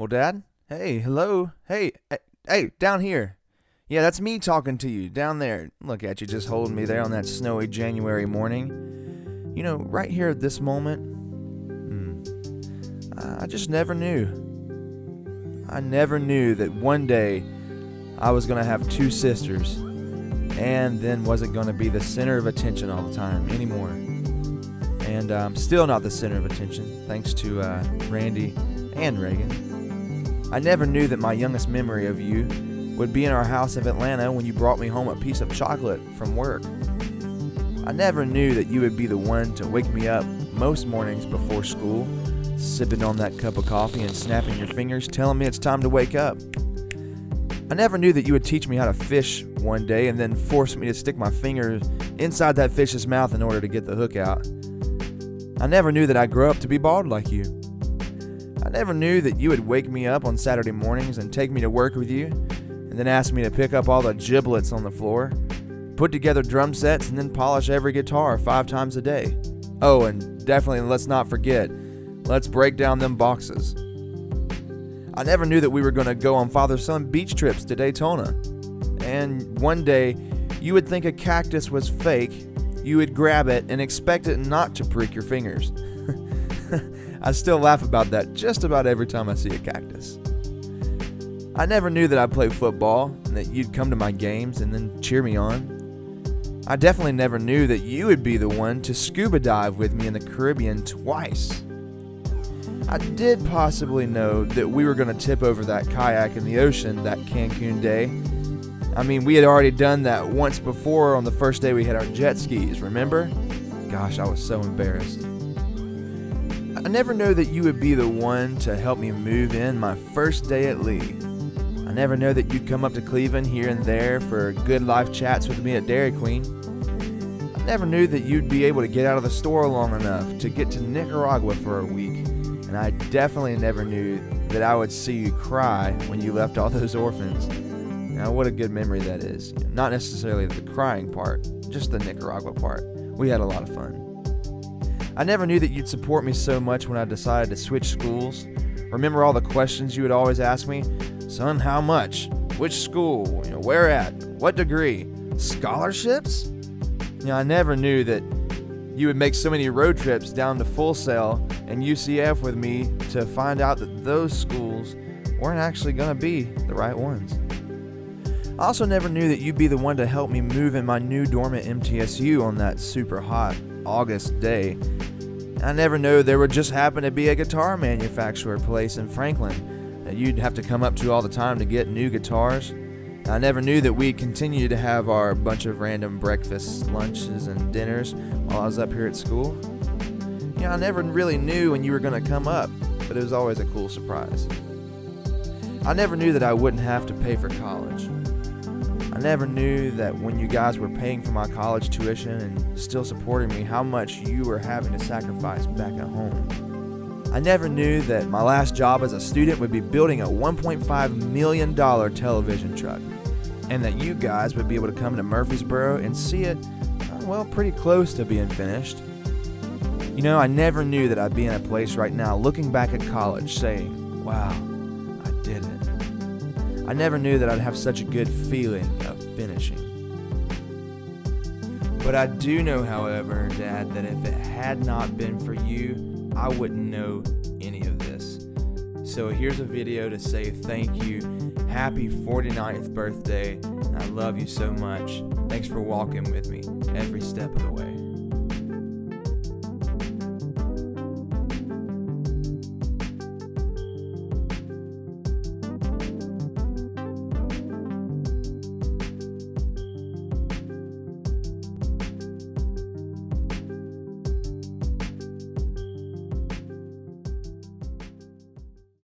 Well, Dad? Hey, hello? Hey, down here. Yeah, that's me talking to you, down there. Look at you just holding me there on that snowy January morning. You know, right here at this moment, I just never knew. I never knew that one day I was going to have two sisters and then wasn't going to be the center of attention all the time anymore. And I'm still not the center of attention, thanks to Randy and Reagan. I never knew that my youngest memory of you would be in our house of Atlanta when you brought me home a piece of chocolate from work. I never knew that you would be the one to wake me up most mornings before school, sipping on that cup of coffee and snapping your fingers, telling me it's time to wake up. I never knew that you would teach me how to fish one day and then force me to stick my finger inside that fish's mouth in order to get the hook out. I never knew that I'd grow up to be bald like you. I never knew that you would wake me up on Saturday mornings and take me to work with you, and then ask me to pick up all the giblets on the floor, put together drum sets, and then polish every guitar 5 times a day. Oh, and definitely let's not forget, let's break down them boxes. I never knew that we were going to go on father-son beach trips to Daytona. And one day, you would think a cactus was fake, you would grab it and expect it not to prick your fingers. I still laugh about that just about every time I see a cactus. I never knew that I'd play football and that you'd come to my games and then cheer me on. I definitely never knew that you would be the one to scuba dive with me in the Caribbean twice. I did possibly know that we were going to tip over that kayak in the ocean that Cancun day. I mean, we had already done that once before on the first day we had our jet skis, remember? Gosh, I was so embarrassed. I never knew that you would be the one to help me move in my first day at Lee. I never know that you'd come up to Cleveland here and there for good life chats with me at Dairy Queen. I never knew that you'd be able to get out of the store long enough to get to Nicaragua for a week. And I definitely never knew that I would see you cry when you left all those orphans. Now, what a good memory that is. Not necessarily the crying part, just the Nicaragua part. We had a lot of fun. I never knew that you'd support me so much when I decided to switch schools. Remember all the questions you would always ask me? Son, how much? Which school? Where at? What degree? Scholarships? I never knew that you would make so many road trips down to Full Sail and UCF with me to find out that those schools weren't actually going to be the right ones. I also never knew that you'd be the one to help me move in my new dorm at MTSU on that super hot August day. I never knew there would just happen to be a guitar manufacturer place in Franklin that you'd have to come up to all the time to get new guitars. I never knew that we'd continue to have our bunch of random breakfasts, lunches, and dinners while I was up here at school. I never really knew when you were going to come up, but it was always a cool surprise. I never knew that I wouldn't have to pay for college. I never knew that when you guys were paying for my college tuition and still supporting me, how much you were having to sacrifice back at home. I never knew that my last job as a student would be building a $1.5 million television truck, and that you guys would be able to come to Murfreesboro and see it, pretty close to being finished. I never knew that I'd be in a place right now looking back at college saying, wow, I did it. I never knew that I'd have such a good feeling of finishing. But I do know, however, Dad, that if it had not been for you, I wouldn't know any of this. So here's a video to say thank you. Happy 49th birthday. I love you so much. Thanks for walking with me every step of the way.